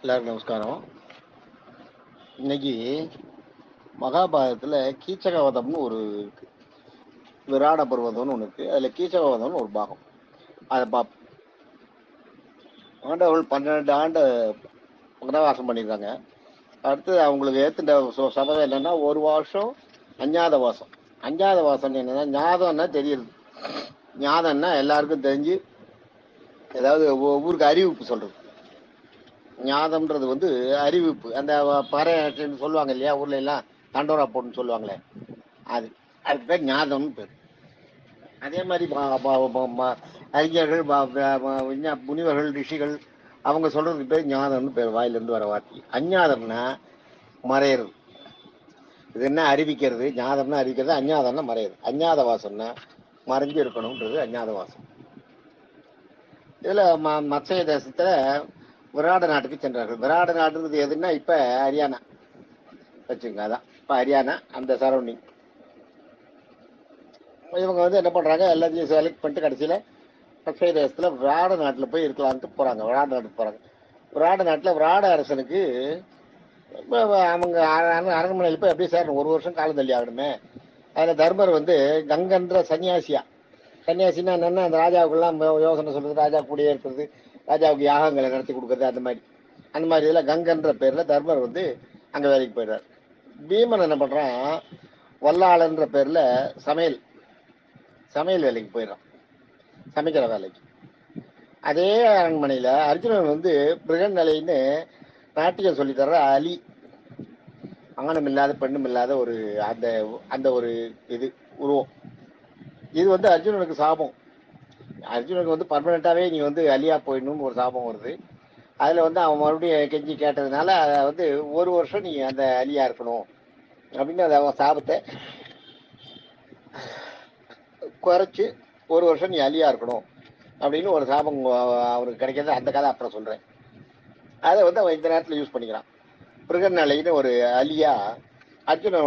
எல்லாருக்கும் நமஸ்காரம். இன்னைக்கு மகாபாரதத்துல கீச்சகவதம்னு ஒரு இருக்கு, விராட பர்வதம்னு ஒன்று இருக்கு. அதுல கீச்சகவதம்னு ஒரு பாகம். அதை பார்ப்போம். ஆண்டவர்கள் 12 ஆண்டு வனவாசம் பண்ணியிருக்காங்க. அடுத்து அவங்களுக்கு ஏத்துட்ட சபதம் என்னன்னா, ஒரு வருஷம் அஞ்ஞாத வாசம். அஞ்ஞாத வாசம் என்னன்னா, ஞாதம்னா தெரியுது. ஞாதம்னா எல்லாருக்கும் தெரிஞ்சு ஏதாவது ஊருக்கு அறிவிப்பு சொல்றது. ஞாதம்ன்றது வந்து அறிவிப்பு. அந்த பறைன்னு சொல்லுவாங்க இல்லையா, ஊர்ல எல்லாம் தண்டோரா போட்டுன்னு சொல்லுவாங்களே, அது அதுக்கு பேர் ஞாதம்னு பேர். அதே மாதிரி அறிஞர்கள், முனிவர்கள், ரிஷிகள் அவங்க சொல்றதுக்கு பேர் ஞாதம்னு பேர், வாயிலிருந்து வர வார்த்தை. அஞ்ஞாதம்னா மறையிறது. இது என்ன அறிவிக்கிறது? ஞாதம்னா அறிவிக்கிறது, அஞ்ஞாதம்னா மறையிறது. அஞ்ஞாத வாசம்னா மறைஞ்சு இருக்கணும்ன்றது அஞ்ஞாத வாசம். இதுல மத்சய தேசத்துல விராட நாட்டுக்கு சென்றார்கள். விராட நாட்டுன்றது எதுன்னா இப்ப ஹரியானா வச்சுங்க. அதான் இப்ப ஹரியானா அந்த சரௌண்டிங். இவங்க வந்து என்ன பண்றாங்க, எல்லாத்தையும் செலக்ட் பண்ணிட்டு கடைசியில மத்சய தேசத்துல விராட நாட்டுல போய் இருக்கலான்ட்டு போறாங்க. விராட நாட்டுக்கு போறாங்க. விராட நாட்டுல விராட அரசனுக்கு அவங்க அரண்மனையில் போய் எப்படி சேரணும், ஒரு வருஷம் காலம் தள்ளி ஆகணுமே. அதுல தர்மர் வந்து கங்கன்ற சன்னியாசியா, சன்னியாசின்னா என்னன்னா, அந்த ராஜாவுக்குலாம் யோசனை சொல்றது, ராஜா கூடயே இருக்கிறது, ராஜாவுக்கு யாகங்களை நடத்தி கொடுக்கறது, அந்த மாதிரி இதில் கங்கன்ற பேர்ல தர்மர் வந்து அங்க வேலைக்கு போயிடுறார். பீமன் என்ன பண்றான், வல்லாளன்ற பேர்ல சமையல் வேலைக்கு போயிடுறான், சமைக்கிற வேலைக்கு. அதே அரண்மனையில அர்ஜுனன் வந்து பிருகநிலைன்னு நாட்டியம் சொல்லித்தர்ற அலி, ஆணும் இல்லாத பெண்ணும் இல்லாத ஒரு அந்த அந்த ஒரு இது உருவம். இது வந்து அர்ஜுனனுக்கு சாபம். அர்ஜுனுக்கு வந்து பர்மனண்டாவே நீ வந்து அலியா போயிடணும்னு ஒரு சாபம் வருது. அதுல வந்து அவன் மறுபடியும் கெஞ்சி கேட்டதுனால வந்து ஒரு வருஷம் நீ அந்த அலியா இருக்கணும் அப்படின்னு அதை அவன் சாபத்தை குறைச்சு ஒரு வருஷம் நீ அலியா இருக்கணும் அப்படின்னு ஒரு சாபம் அவருக்கு கிடைக்கிறது. அந்த கதை அப்புறம் சொல்றேன். அதை வந்து அவன் இந்த நேரத்தில் யூஸ் பண்ணிக்கிறான். பிருகநிலைன்னு ஒரு அலியா அர்ஜுனன்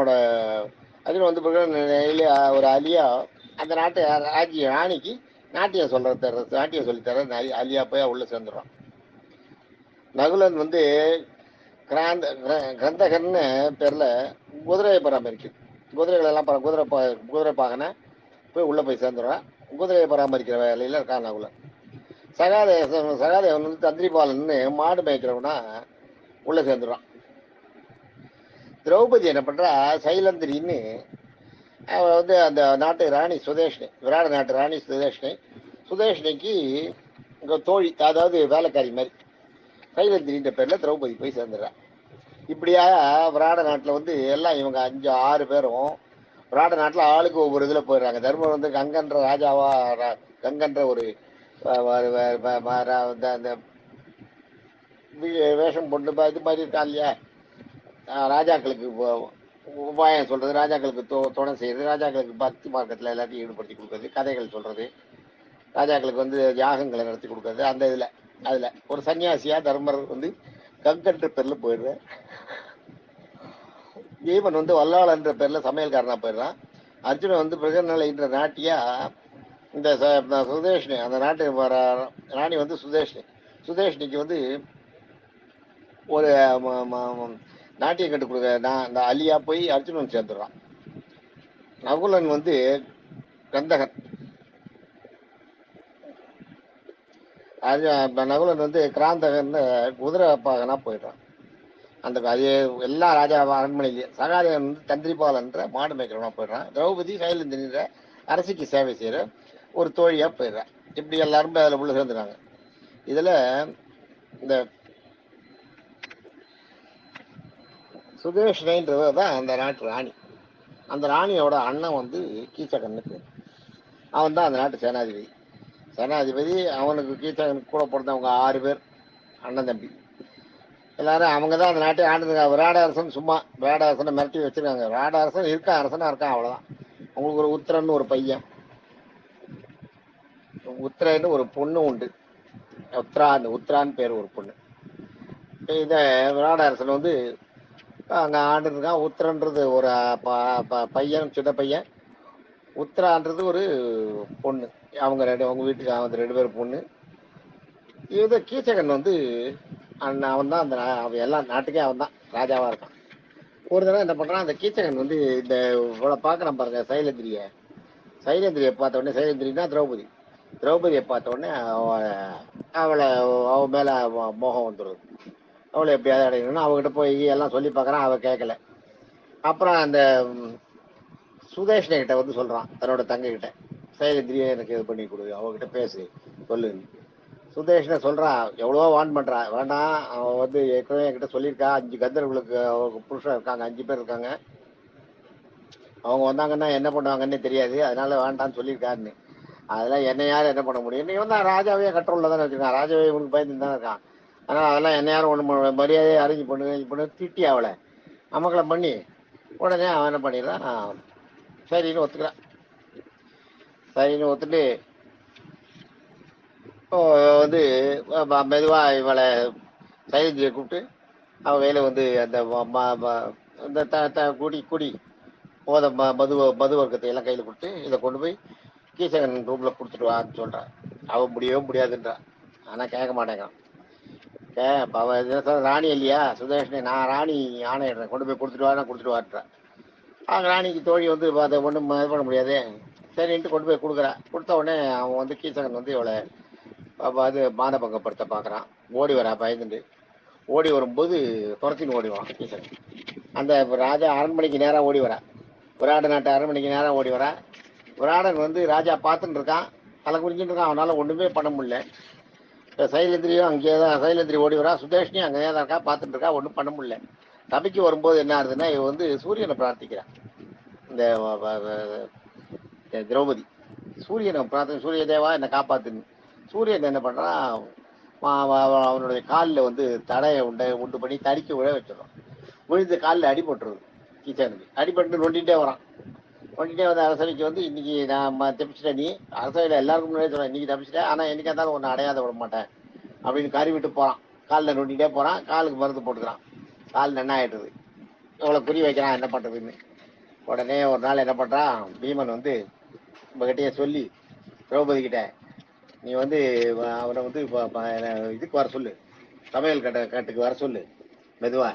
வந்து பிருகநிலையில ஒரு அலியா அந்த நாட்டு ராணிக்கு நாட்டியம் சொல்லித்தர அலியா போய் உள்ள சேர்ந்துடுறான். நகுலன் வந்து கிரந்தகர்னு பேர்ல குதிரையை பராமரிக்குது. குதிரைகள் எல்லாம் குதிரை பாகனை போய் உள்ள போய் சேர்ந்துடுறான். குதிரையை பராமரிக்கிற வேலையில இருக்கான் நகுலன். சகாதேவன் வந்து தந்திரிபாலன் மாடு மேய்க்கிறவனா உள்ள சேர்ந்துடுறான். திரௌபதி என்ன பண்றா, சைலந்திரின்னு அவ வந்து அந்த நாட்டு ராணி சுதேஷ்ணி, விராட நாட்டு ராணி சுதேஷ்ணிக்கு தோழி, அதாவது வேலைக்காரி மாதிரி சைலந்திரின்ற பேர்ல திரௌபதி போய் சேர்ந்துடுறான். இப்படியா விராட நாட்டுல வந்து எல்லாம் இவங்க 5-6 பேரும் விராட நாட்டுல ஆளுக்கு ஒவ்வொரு இதுல போயிடுறாங்க. தர்மர் வந்து கங்கன்ற ராஜாவா, கங்கன்ற ஒரு அந்த வேஷம் போட்டு இது மாதிரி இருக்கா இல்லையா, ராஜாக்களுக்கு உபாயம் சொல்றது, ராஜாக்களுக்கு துணை செய்யறது, ராஜாக்களுக்கு பக்தி மார்க்கத்துல எல்லாத்தையும் ஈடுபடுத்தி கொடுக்கறது, கதைகள் சொல்றது, ராஜாக்களுக்கு வந்து யாகங்களை நடத்தி கொடுக்கறது. அந்த அதுல ஒரு சன்னியாசியா தர்மர் வந்து கங்கன்ற பேர்ல போயிடுற. பீமன் வந்து வல்லாளன்ற பேர்ல சமையல்காரனா போயிடுறான். அர்ஜுனன் வந்து பிருகநிலைன்ற நாட்டியா இந்த சுதேஷ்ணி, அந்த நாட்டு ராணி வந்து சுதேஷ்ணிக்கு வந்து ஒரு நாட்டியம் கட்டு கொடுக்க அந்த அலியா போய் அர்ஜுனன் சேர்ந்துடுறான். நகுலன் வந்து கந்தகன், நகுலன் வந்து கிராந்தகன் குதிரை பாகனா போயிடுறான். அந்த அதே எல்லா ராஜா அரண்மனையிலேயே சகாதேவன் வந்து தந்திரிபாலன்ற மாடு மேய்க்கிறவனா போயிடுறான். திரௌபதி சைலந்திரின்ற அரசிக்கு சேவை செய்யற ஒரு தோழியா போயிடுறான். இப்படி எல்லாருமே அதுல உள்ள சேர்ந்துறாங்க. இதுல இந்த சுதேஷ்ணைன்றவர் தான் அந்த நாட்டு ராணி. அந்த ராணியோட அண்ணன் வந்து கீச்சகன்னு பேர். அவன் தான் அந்த நாட்டு சேனாதிபதி. அவனுக்கு கீச்சகனுக்கு கூட பிறந்தவங்க 6 பேர் அண்ணன் தம்பி. எல்லாரும் அவங்க தான் அந்த நாட்டை ஆண்டுருக்காங்க. விராட அரசன் சும்மா விராட அரசனை மிரட்டி வச்சிருக்காங்க. விராட அரசன் அரசனா இருக்கான், அவ்வளவுதான். அவங்களுக்கு ஒரு உத்திரன்னு ஒரு பையன், உத்திரன்னு ஒரு பொண்ணு உண்டு, உத்ரான்னு பேர் ஒரு பொண்ணு. இத விராட அரசன் வந்து அங்க ஆண்டு இருக்கான். உத்திரன்றது ஒரு பையன், சின்ன பையன். உத்ரான்றது ஒரு பொண்ணு. அவங்க வீட்டுக்கு அவங்க 2 பேரும் பொண்ணு. இது கீச்சகன் வந்து அவன் தான் அந்த அவன் எல்லா நாட்டுக்கே அவன் தான் ராஜாவா இருக்கான். ஒரு தடவை என்ன பண்றான், அந்த கீச்சகன் வந்து இந்த இவளை பார்க்கறான் பாருங்க, சைலந்திரிய. சைலேந்திரியை பார்த்த உடனே, சைலேந்திரினா திரௌபதி, திரௌபதியை பார்த்த உடனே அவளை அவ மேல மோகம் வந்துடுது. அவளை எப்படியாவது அடையணும்னு அவகிட்ட போய் எல்லாம் சொல்லி பார்க்கறான், அவ கேட்கல. அப்புறம் அந்த சுதேஷ்ண கிட்ட வந்து சொல்றான், தன்னோட தங்க கிட்ட, சைலேந்திரியை எனக்கு இது பண்ணி கொடு, அவகிட்ட பேசு சொல்லு. சுதேஷ்ண சொல்றான், எவ்வளவோ வான் பண்றா, வேண்டாம், அவன் வந்து ஏற்கனவே என்கிட்ட சொல்லியிருக்கா, 5 கந்தர்களுக்கு புருஷன் இருக்காங்க, 5 பேர் இருக்காங்க, அவங்க வந்தாங்கன்னா என்ன பண்ணுவாங்கன்னு தெரியாது, அதனால வேண்டாம்னு சொல்லியிருக்காருன்னு. அதெல்லாம் என்ன யாரும் என்ன பண்ண முடியும், இவன் தான் ராஜாவே கண்ட்ரோல்ல தானே வச்சிருக்கான், ராஜாவே இவனுக்கு பயந்து தானே இருக்கான். அதனால அதெல்லாம் என்ன யாரும் ஒண்ணு மரியாதையை அரேஞ்ச் பண்ணு திட்டி அவளை அமக்கலம் பண்ணி உடனே அவன் என்ன பண்ணிடுறான், சரின்னு ஒத்துக்கிறான். சரின்னு ஒத்துட்டு வந்து மெதுவா இவளை சைலந்திரியை கூப்பிட்டு அவன் கையில வந்து அந்த குடி குடி போத மது வர்க்கத்தை எல்லாம் கையில கொடுத்து இதை கொண்டு போய் கீசகன் ரூம்ல கொடுத்துட்டு வான்னு சொல்றான். அவன் முடியவே முடியாதுன்றான், ஆனா கேட்க மாட்டேங்கான். அவன் ராணி இல்லையா சுதேஷ்ணி, நான் ராணி ஆணையிடுறேன், கொண்டு போய் கொடுத்துட்டு வாட்டுறான். அவங்க ராணிக்கு தோழி வந்து அதை ஒன்றும் இது பண்ண முடியாது, சரின்ட்டு கொண்டு போய் கொடுக்குறான். கொடுத்த உடனே அவன் வந்து கீசகன் வந்து இவளை அது மானபங்கப்படுத்த பார்க்குறான். ஓடி வரா பயந்துட்டு. ஓடி வரும்போது துரத்தின்னு ஓடி வரான் கீசகன். அந்த ராஜா அரண்மனைக்கு நேராக ஓடி வரா, விராட நாட்டு அரண்மனைக்கு நேராக ஓடி வரா. விராடன் வந்து ராஜா பார்த்துட்டு இருக்கான், தலை குறிஞ்சிட்டு இருக்கான், அவனால ஒண்ணுமே பண்ண முடியல. சைலேந்திரியும் அங்கேயே தான், சைலேந்திரி ஓடி வரா, சுதேஷ்னியும் அங்கேயே தான் இருக்கா, பார்த்துட்டு இருக்கா, ஒன்றும் பண்ண முடியல. சபைக்கு வரும்போது என்ன ஆகுதுன்னா, இவ வந்து சூரியனை பிரார்த்திக்கிறான். இந்த திரௌபதி சூரியனை பிரார்த்தனை, சூரிய தேவா என்னை காப்பாத்துன்னு. சூரியன் என்ன பண்றான், அவனுடைய காலில் வந்து தடையை உண்டு பண்ணி தடிக்க விழ வச்சிடறான். விழுந்து காலில் அடிபட்டுருது. கீச்சனுக்கு அடிபட்டு நொண்டிகிட்டே வரான். நொண்டிகிட்டே வந்து அரசவைக்கு வந்து, இன்னைக்கு நான் தப்பிச்சிட்டேன், நீ அரசவையில் எல்லாருக்கும் முன்னாடியே சொல்றேன், இன்னைக்கு தப்பிச்சிட்டேன், ஆனால் என்னைக்கா இருந்தாலும் ஒன்று அடையாத விட மாட்டேன் அப்படின்னு கறி விட்டு போறான். காலில் நொண்டிகிட்டே போறான், காலுக்கு மருந்து போட்டுக்கிறான், கால் நன்னாயிட்டுது. இவ்வளோ குறி வைக்கிறான், என்ன பண்றதுன்னு. உடனே ஒரு நாள் என்ன பண்றான், பீமன் வந்து உங்ககிட்டயே சொல்லி திரௌபதி கிட்ட, நீ வந்து அவனை வந்து இதுக்கு வர சொல்லு, சமையல் கட்டுக்கு வர சொல்லு, மெதுவா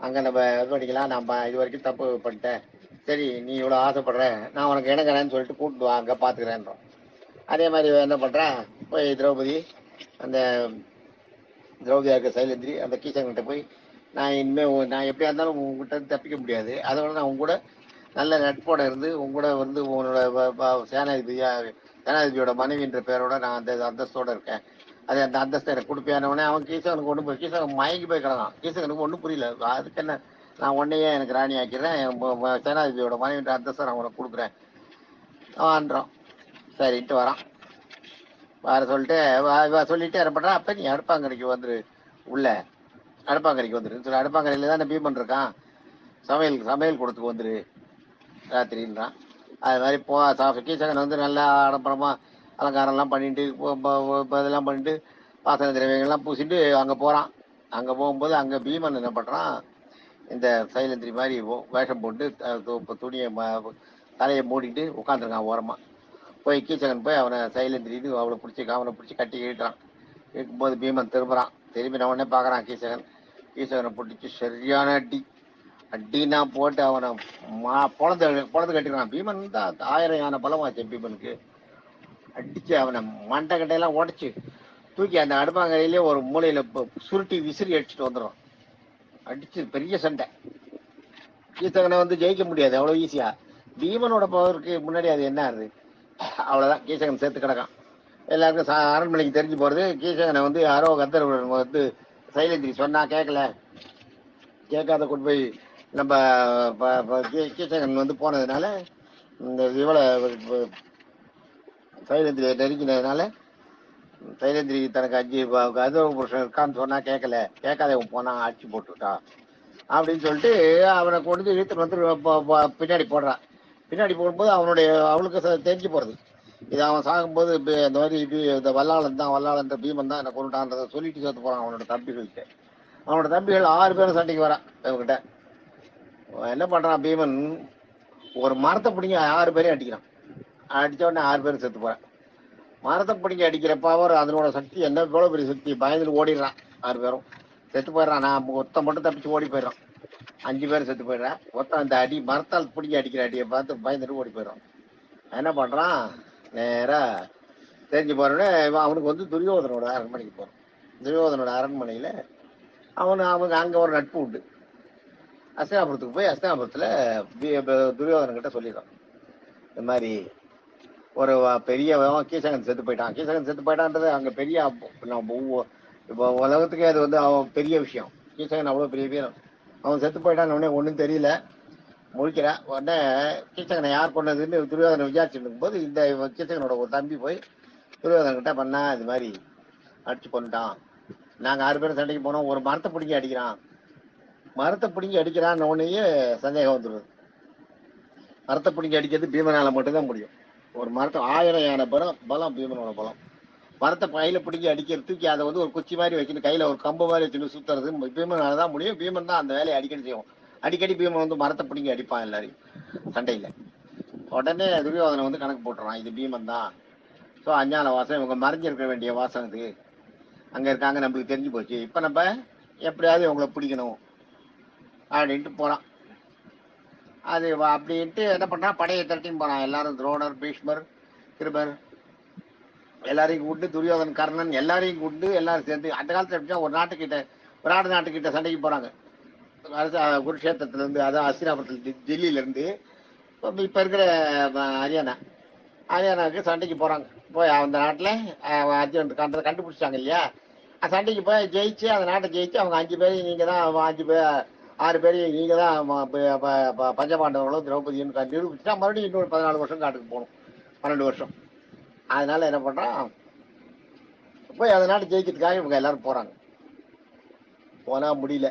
அங்க நம்ம இது பண்ணிக்கலாம், நம்ம இது வரைக்கும் தப்பு பண்ணிட்டேன், சரி நீ இவ்வளோ ஆசைப்படுற, நான் உனக்கு இணங்குறேன்னு சொல்லிட்டு கூப்பிட்டு வா, அங்கே பார்த்துக்கிறேன்றோம். அதே மாதிரி என்ன பண்ணுறான், போய் திரௌபதி அந்த திரௌபதியா இருக்க சைலேந்திரி அந்த கீசன்கிட்ட போய், நான் இனிமேல் நான் எப்படியா இருந்தாலும் உங்ககிட்ட தப்பிக்க முடியாது, அதோட நான் உங்க கூட நல்ல நட்போட இருந்து உங்க கூட வந்து உங்களோட சேனாதிபதியோட மனைவின்ற பேரோட நான் அந்த அந்தஸ்தோட இருக்கேன், அது அந்த அந்தஸ்தை எனக்கு கொடுப்பியானவனே. அவன் கீசகனுக்கு ஒன்றும் போய் கீசகன் மயங்கி போய் கிடந்தான். கீசகனுக்கு ஒன்றும் புரியல, அதுக்கு என்ன, நான் உன்னையே எனக்கு ராணி ஆக்கிறேன், சேனாதிபதியோட மனைவின்ற அந்தஸ்தை நான் உனக்கு கொடுக்குறேன் ஆன்றோம். சரின்ட்டு வரான். வர சொல்லிட்டு சொல்லிட்டு என்ன பண்றான், அப்ப நீ அடுப்பாங்கரைக்கு வந்துரு, உள்ள அடுப்பாங்கரைக்கு வந்துரு சொல்லி, அடுப்பாங்கரையில தான் பீமன் இருக்கான், சமையல் கொடுத்துக்கு வந்துரு ராத்திரின்றான். அது மாதிரி கீசகன் வந்து நல்லா ஆடம்பரமா அலங்காரம்லாம் பண்ணிட்டு இதெல்லாம் பண்ணிட்டு வாசன திரவியங்கள்லாம் பூசிட்டு அங்கே போகிறான். அங்கே போகும்போது அங்கே பீமன் என்ன பண்ணுறான், இந்த சைலந்திரி மாதிரி வேஷம் போட்டு துணியை தலையை மூடிட்டு உட்காந்துருக்கான் ஓரமாக. போய் கீச்சகன் போய் அவனை சைலந்திரின்னு அவனை பிடிச்சி கட்டி இழுக்கிறான். இழுக்கும்போது பீமன் திரும்புகிறான். திரும்பி நான் உடனே பார்க்குறான் கீச்சகனை பிடிச்சி சரியான அடினா போட்டு அவனை பொழந்து கட்டிக்கிறான். பீமன் தான் 1000 யானை பலமாச்சு பீமனுக்கு. அடிச்சு அவனை மண்டை கட்டையெல்லாம் உடச்சு தூக்கி அந்த அடுப்பாங்கரையிலே ஒரு மூலையில சுருட்டி விசிறி அடிச்சுட்டு வந்துடும். அடிச்சு பெரிய சண்டை. கீசகனை வந்து ஜெயிக்க முடியாது அவ்வளவு ஈஸியா. பீமனோட பவருக்கு முன்னாடி அது என்ன ஆகுது, அவ்வளவுதான். கீசகன் சேர்த்து கிடக்கான். எல்லாருக்கும் அரண்மனைக்கு தெரிஞ்சு போறது, கீசகனை வந்து யாரோ கந்தர்வன் வந்து சைலேந்திரி சொன்னா கேட்காத கொண்டு போய் நம்ம கீசகன் வந்து போனதுனால, இந்த இவளை சைலேந்திரியை நெருங்கினதுனால சைலேந்திரி தனக்கு 5 கதவ புருஷன் இருக்கான்னு சொன்னா கேட்காதவன் போனா அடிச்சு போட்டுட்டா அப்படின்னு சொல்லிட்டு அவனை கொண்டு இழுத்துட்டு வந்து பின்னாடி போடுறான். பின்னாடி போடும்போது அவளுக்கு தெரிஞ்சு போறது, இது அவன் சாகும்போது இந்த மாதிரி இந்த வல்லாளன் பீமன் தான் என்ன கொண்டுட்டான்றதை சொல்லிட்டு சேர்த்து போறான் அவனோட தம்பிகள்கிட்ட. அவனோட தம்பிகள் 6 பேரும் சண்டைக்கு வரான் இவங்கிட்ட. என்ன பண்றான் பீமன், ஒரு மரத்தை பிடிங்க 6 பேரையும் அடிக்கிறான். அடிச்ச உடனே 6 பேரும் செத்து போறான். மரத்தை பிடிங்க அடிக்கிற பவர், அதனோட சக்தி என்ன, எவ்வளவு பெரிய சக்தி, பயந்துட்டு ஓடிடுறான் 6 பேரும். செத்து போயிடறான். நான் ஒருத்தன் மட்டும் தப்பிச்சு ஓடி போயிடறான். 5 பேர் செத்து போயிடுறான். ஒருத்தன் அந்த அடி மரத்தால் பிடிங்கி அடிக்கிற அடியை பார்த்து பயந்துட்டு ஓடி போயிடறான். என்ன பண்றான், நேரா தெரிஞ்சு போறோட அவனுக்கு வந்து துரியோதனோட அரண்மனைக்கு போறான். துரியோதனோட அரண்மனையில அவங்க அங்க ஒரு நட்பு உண்டு. அஸ்தினாபுரத்துக்கு போய் அஸ்தினாபுரத்துல துரியோதனன் கிட்ட சொல்லிடுறான், இந்த மாதிரி ஒரு பெரிய கீசகன் செத்து போயிட்டான். கீசகன் செத்து போயிட்டான்றது அங்க பெரிய இப்போ உலகத்துக்கே அது வந்து அவன் பெரிய விஷயம். கீசகன் அவ்வளவு பெரிய வீரம். அவன் செத்து போயிட்டான். உடனே ஒன்றும் தெரியல, முழிக்கிறான். உடனே கீசகனை யார் கொண்டதுன்னு துரியோதனை விசாரிச்சுட்டு இருக்கும்போது இந்த கீசகனோட ஒரு தம்பி போய் துரியோதன கிட்ட பண்ணா, இது மாதிரி அடிச்சு கொண்டுட்டான். நாங்க 6 பேரும் சண்டைக்கு போனோம், ஒரு மரத்தை பிடிங்கி அடிக்கிறான். மரத்தை பிடிங்கி அடிக்கிறான்னு உடனேயே சந்தேகம் வந்துடுது. மரத்தை பிடிங்கி அடிக்கிறது பீமனால மட்டும்தான் முடியும். ஒரு மரத்தை 1000 யானை பலம் பீமனோட பலம். மரத்தை கையில பிடிங்கி அடிக்கிறது, தூக்கி அதை வந்து ஒரு குச்சி மாதிரி வச்சுன்னு கையில ஒரு கம்பு மாதிரி வச்சுன்னு சுத்துறது பீமனால தான் முடியும். பீமன் தான் அந்த வேலையை அடிக்கடி செய்யும். அடிக்கடி பீமன் வந்து மரத்தை பிடிங்கி அடிப்பான் எல்லாரையும் சண்டையில. உடனே துரியோதனை வந்து கணக்கு போட்டுறான், இது பீமன் தான். ஸோ அஞ்ஞான வாசம், இவங்க மறைஞ்சிருக்க வேண்டிய வாசம் இது, அங்க இருக்காங்க, நம்மளுக்கு தெரிஞ்சு போச்சு. இப்ப நம்ம எப்படியாவது இவங்களை பிடிக்கணும் அப்படின்ட்டு போறான். அது அப்படின்ட்டு என்ன பண்றான், படையை திரட்டின்னு போறான். எல்லாரும் துரோணர், பீஷ்மர், கிருபர் எல்லாரையும் கூப்பிட்டு, துரியோதன், கர்ணன் எல்லாரையும் கூப்பிட்டு எல்லாரும் சேர்ந்து. அந்த காலத்துல எப்படின்னா ஒரு நாட்டுக்கிட்ட சண்டைக்கு போறாங்க. குருஷேத்திரத்துல இருந்து, அதான் அஸ்தினாபுரத்துல, டெல்லியில இருந்து இப்ப இருக்கிற ஹரியானாவுக்கு சண்டைக்கு போறாங்க. போய் அந்த நாட்டுல அர்ஜுன் கண்டுபிடிச்சாங்க இல்லையா, சண்டைக்கு போய் ஜெயிச்சு அந்த நாட்டை ஜெயிச்சு அவங்க 5 பேரையும் நீங்க தான் 6 பேரையும் நீங்க தான் பஞ்சபாண்டவர்களும் திரௌபதியும் நிரூபிச்சுட்டா மறுபடியும் இன்னொரு 14 வருஷம் காட்டுக்கு போகணும், 12 வருஷம். அதனால என்ன பண்றான், போய் அந்த நாட்டை ஜெயிக்கிறதுக்காக இவங்க எல்லாரும் போறாங்க. போனா முடியல.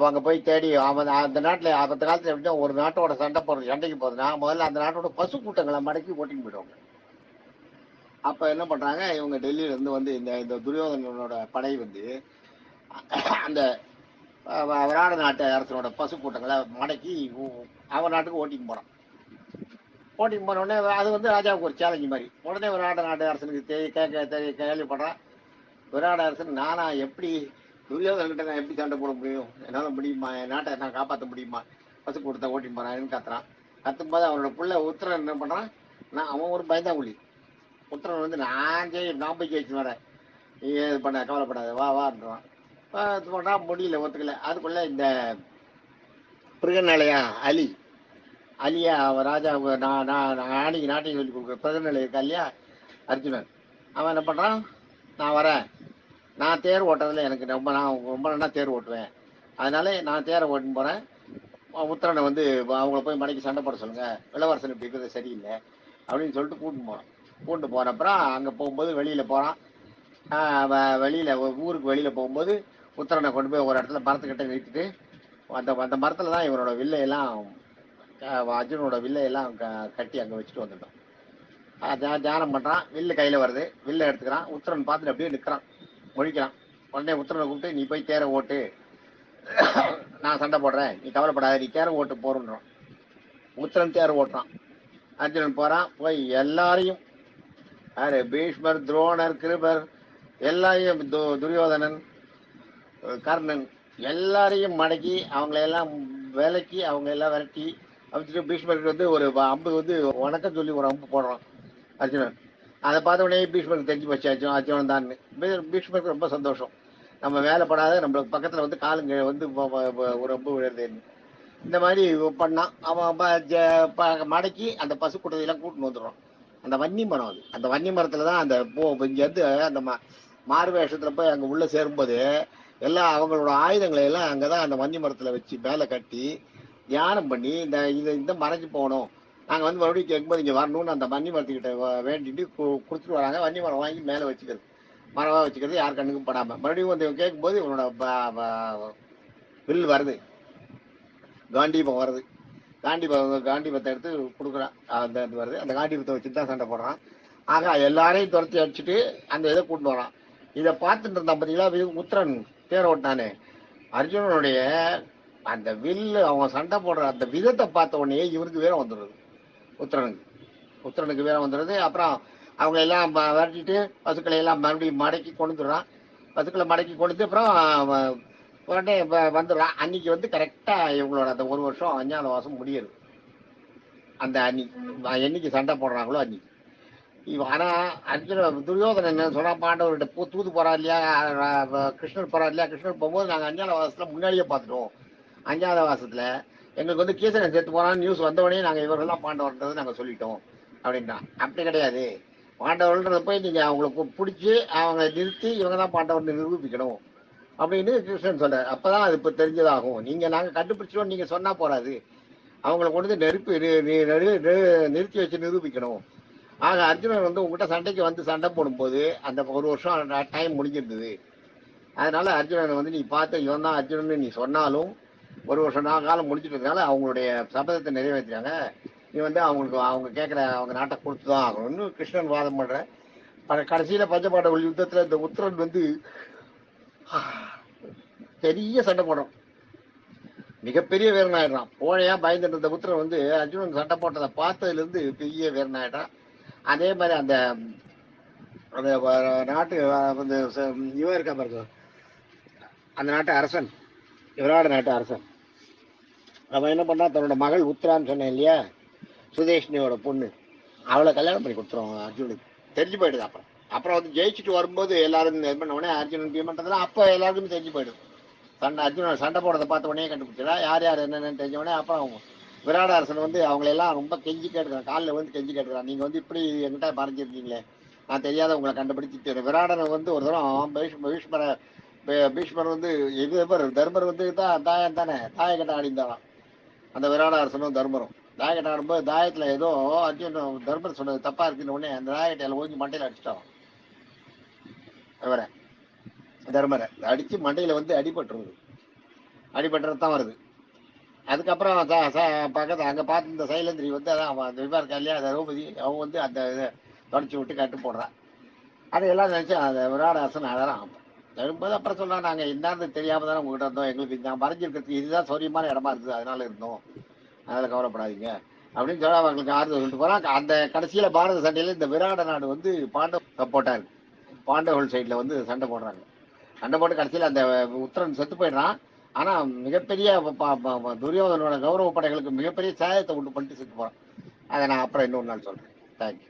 அங்க போய் தேடி அந்த நாட்டுல அந்த காலத்துல எப்படின்னா ஒரு நாட்டோட சண்டைக்கு போறதுன்னா முதல்ல அந்த நாட்டோட பசு கூட்டங்களை மடக்கி ஓட்டின்னு போயிடுவாங்க. அப்ப என்ன பண்றாங்க, இவங்க டெல்லியில இருந்து வந்து இந்த துரியோதனோட படை வந்து அந்த விராட நாட்டு அரசனோட பசு கூட்டங்களை மடக்கி அவன் நாட்டுக்கு ஓட்டின்னு போறான். ஓட்டின்னு போன உடனே அது வந்து ராஜாவுக்கு ஒரு சேலஞ்சு மாதிரி. உடனே விராட நாட்டு அரசனுக்கு கேள்விப்படுறான், விராட அரசன் நானா எப்படி துரியோதன்கிட்ட நான் எப்படி சண்டை போட முடியும், என்னால முடியுமா, என் நாட்டை நான் காப்பாற்ற முடியுமா, பசு கூட்டத்தை ஓட்டின்னு போறான்னு கத்துறான். கத்தும்போது அவனோட புள்ள உத்தரன் என்ன பண்றான், அவன் ஒரு பயந்தாங்குழி. உத்தரன் வந்து நான் போய் ஜெயிச்சு வரேன், நீ இது பண்ண கவலைப்படாத, வான்றான். போட்டா முடியல, ஒத்துக்கல. அதுக்குள்ள இந்த பிருகநிலையா அலியா ராஜா நாட்டையும் சொல்லி கொடுக்குற பிருகநிலை இருக்கா இல்லையா அர்ஜுனன், அவன் என்ன பண்றான், நான் வரேன், நான் தேர் ஓட்டுறதுல எனக்கு நான் ரொம்ப நல்லா தேர் ஓட்டுவேன், அதனால நான் தேரை ஓட்டுன்னு போறேன். உத்தரனை வந்து அவங்கள போய் மடக்கி சண்டை போட சொல்லுங்க, இளவரசன் இப்படி இருக்கிறது சரியில்லை அப்படின்னு சொல்லிட்டு கூட்டு போனப்புறம் அங்க போகும்போது வெளியில போறான். வெளியில ஊருக்கு வெளியில போகும்போது உத்தரனை கொண்டு போய் ஒரு இடத்துல மரத்துக்கிட்ட நிறுத்திட்டு அந்த மரத்துல தான் இவனோட வில்லையெல்லாம் அர்ஜுனோட வில்லையெல்லாம் கட்டி அங்க வச்சுட்டு வந்துட்டான். தியானம் பண்றான், வில்லு கையில வருது, வில்லை எடுத்துக்கிறான். உத்தரன் பார்த்துட்டு அப்படியே நிற்கிறான், முழிக்கிறான். உடனே உத்தரனை கூப்பிட்டு, நீ போய் தேரை ஓட்டு, நான் சண்டை போடுறேன், நீ கவலைப்படாத, நீ தேரை ஓட்டு போறோன்றான். உத்தரன் தேரை ஓட்டுறான். அர்ஜுனன் போறான், போய் எல்லாரையும் பீஷ்மர், துரோணர், கிருபர் எல்லாரையும், துரியோதனன், கர்ணன் எல்லாரையும் மடக்கி அவங்களையெல்லாம் விலக்கி அவங்க எல்லாம் விரட்டி அமைச்சிட்டு பீஷ்மருக்கு வந்து ஒரு அம்பு வந்து வணக்கம் சொல்லி ஒரு அம்பு போடுறான் அர்ஜுனன். அதை பார்த்த உடனே பீஷ்மருக்கு தெரிஞ்சு போச்சு அர்ஜுனன் தான். பீஷ்மருக்கு ரொம்ப சந்தோஷம், நம்ம வேலைப்படாத நம்மளுக்கு பக்கத்துல வந்து காலுங்க வந்து ஒரு அம்பு விழுறதுன்னு. இந்த மாதிரி பண்ணான். அவன் மடக்கி அந்த பசு கூட்டத்தையெல்லாம் கூட்டின்னு வந்துடுறான். அந்த வன்னி மரம், அந்த வன்னி மரத்துலதான் அந்த இங்க இருந்து அந்த மாறு வேஷத்துல போய் அங்க உள்ள சேரும்போது எல்லாம் அவங்களோட ஆயுதங்களை எல்லாம் அங்கதான் அந்த வன்னி மரத்துல வச்சு மேல கட்டி தியானம் பண்ணி இந்த மறைஞ்சு போகணும், நாங்க வந்து மறுபடியும் கேட்கும்போது இங்க வரணும்னு அந்த வன்னி மரத்துக்கிட்ட வேண்டிட்டு கொடுத்துட்டு வராங்க. வன்னி மரம் வாங்கி மேல வச்சுக்கிறது, மரவா வச்சுக்கிறது, யார் கண்ணுக்கும் படாம. மறுபடியும் வந்து கேட்கும்போது இவனோட வில் வருது, காண்டீபம் வருது. காண்டீபத்தை எடுத்து கொடுக்குறான், அந்த வருது. அந்த காண்டீபத்தை வச்சு தான் சண்டை போடுறான். ஆக எல்லாரையும் துரத்தி அடிச்சுட்டு அந்த இதை கூட்டு வரான். இதை பார்த்துட்டு இருந்தான் பார்த்தீங்களா உத்தரன் தேர் ஓட்டானே, அர்ஜுனனுடைய அந்த வில்லு அவன் சண்டை போடுற அந்த விதத்தை பார்த்த உடனே இவருக்கு வீரம் வந்துடுறது, உத்தரனுக்கு வீரம் வந்துடுறது. அப்புறம் அவங்க எல்லாம் விரட்டிட்டு பசுக்களை எல்லாம் மறுபடியும் மடக்கி கொண்டுறான். பசுக்களை மடக்கி கொடுத்து அப்புறம் உடனே வந்துடுறான். அன்னைக்கு வந்து கரெக்டா இவங்களோட அந்த ஒரு வருஷம் அஞ்ஞாத வாசம் முடியுது. அந்த என்னைக்கு சண்டை போடுறாங்களோ அன்னைக்கு. ஆனா துரியோதனன் என்ன சொன்னா, பாண்டவர்கிட்ட தூது போறா இல்லையா, கிருஷ்ணர் போறா இல்லையா, கிருஷ்ணர் போகும்போது நாங்க அஞ்ஞாத வாசத்துல முன்னாடியே பார்த்துட்டோம். அஞ்ஞாத வாசத்துல எங்களுக்கு வந்து கீசனன் செத்து போனான்னு நியூஸ் வந்தவொடனே நாங்க இவர்கள்லாம் பாண்டவர்ன்றது நாங்க சொல்லிட்டோம் அப்படின்ட்டான். அப்படி கிடையாது, பாண்டவர்கள்ன்றத போய் நீங்க அவங்களுக்கு பிடிச்சி அவங்க நிறுத்தி இவங்க தான் பாண்டவர் நிரூபிக்கணும் அப்படின்னு கிருஷ்ணன் சொல்றாரு. அப்பதான் அது இப்ப தெரிஞ்சதாகும். நாங்க கண்டுபிடிச்சோம் நீங்க சொன்னா போறாது, அவங்களை கொண்டு நெருப்பி நிறுத்தி வச்சு நிரூபிக்கணும். ஆக அர்ஜுனன் வந்து உங்ககிட்ட சண்டைக்கு வந்து சண்டை போடும்போது அந்த ஒரு வருஷம் டைம் முடிஞ்சிருந்தது. அதனால அர்ஜுனன் வந்து நீ பார்த்து இவன் தான் அர்ஜுனன் நீ சொன்னாலும் ஒரு வருஷம் காலம் முடிச்சுட்டதுனால அவங்களுடைய சபதத்தை நிறைவேற்றுறாங்க. நீ வந்து அவங்க கேட்குற அவங்க நாட்டை கொடுத்துதான் ஆகணும்னு கிருஷ்ணன் வாதம் பண்ற. கடைசியில பஞ்சபாண்டவர்கள் யுத்தத்துல இந்த உத்தரன் வந்து பெரிய சண்டை போடுறான், மிகப்பெரிய வீரன் ஆயிடுறான். போழையா பயந்துட்டு இருந்த உத்தரன் வந்து அர்ஜுனன் சண்டை போட்டதை பார்த்ததுல இருந்து பெரிய வீரன் ஆயிட்டான். அதே மாதிரி அந்த நாட்டு இவன் இருக்கா பாருங்க, அந்த நாட்டு அரசன், விராட நாட்டு அரசன், அவன் என்ன பண்ணா தன்னோட மகள் உத்தரான்னு சொன்னேன் இல்லையா, சுதேஷ்னியோட பொண்ணு, அவளை கல்யாணம் பண்ணி கொடுத்துருவாங்க அர்ஜுனுக்கு. தெரிஞ்சு போயிடுது. அப்புறம் வந்து ஜெயிச்சுட்டு வரும்போது எல்லாரும் இது பண்ண உடனே அர்ஜுனன் பண்றதுலாம் அப்போ எல்லாருக்குமே தெரிஞ்சு போயிடுது. அர்ஜுனன் சண்டை போடுறதை பார்த்த உடனே கண்டுபிடிச்சா யார் யார் என்னென்னு தெரிஞ்ச உடனே அப்புறம் விராட அரசன் வந்து அவங்களெல்லாம் ரொம்ப கெஞ்சி கேட்டுக்கிறான், காலில் வந்து கெஞ்சி கேட்டுக்கிறான், நீங்க வந்து இப்படி என்கிட்ட மறைஞ்சிருக்கீங்களே, நான் தெரியாத உங்களை கண்டுபிடிச்சு. விராடனை வந்து ஒரு தரம் பீஷ்மர் வந்து தர்மர் வந்து தான் தாயம் தானே, தாய கட்ட ஆடிந்தாராம். அந்த விராட அரசனும் தர்மரும் தாயக்கட்டை ஆடும்போது தாயத்துல ஏதோ அர்ஜுன் தர்மர் சொன்னது தப்பா இருக்குன்னு உடனே அந்த தாயக்கட்டையில ஓங்கி மண்டையில அடிச்சிட்டான். அவரை தர்மரை அடிச்சு மண்டையில வந்து அடிபட்டுறதுதான் வருது. அதுக்கப்புறம் பக்கத்து அங்க பார்த்து இந்த சைலந்திரி வந்து அதான் அந்த விவார் கல்யாண திரௌபதி அவங்க வந்து அந்த இதை தொடச்சி விட்டு கட்டு போடுறான். அதையெல்லாம் நினைச்சு அந்த விராட அரசன் அழறான். எழும்போது அப்புறம் சொல்றான், நாங்க என்னன்னு தெரியாம தானே உங்ககிட்ட இருந்தோம், எங்களுக்கு நான் மறைஞ்சிருக்கிறதுக்கு இதுதான் சௌரியமான இடமா இருக்குது, அதனால இருந்தோம், அதனால கவலைப்படாதீங்க அப்படின்னு சொல்ல அவங்களுக்கு ஆறுதல் சொல்லிட்டு போறான். அந்த கடைசியில பாரத சண்டையில இந்த விராட நாடு வந்து பாண்டவ சப்போர்ட்டா இருக்கு. பாண்டவர்கள் சைட்ல வந்து சண்டை போடுறாங்க. சண்டை போட்டு கடைசியில அந்த உத்தரன் செத்து போயிடுறான். ஆனா மிகப்பெரிய துரியோதனோட கௌரவ படைகளுக்கு மிகப்பெரிய சேதத்தை உண்டு பண்ணிட்டு செத்து போறான். அதை நான் அப்புறம் இன்னொரு நாள் சொல்றேன். தேங்க்யூ.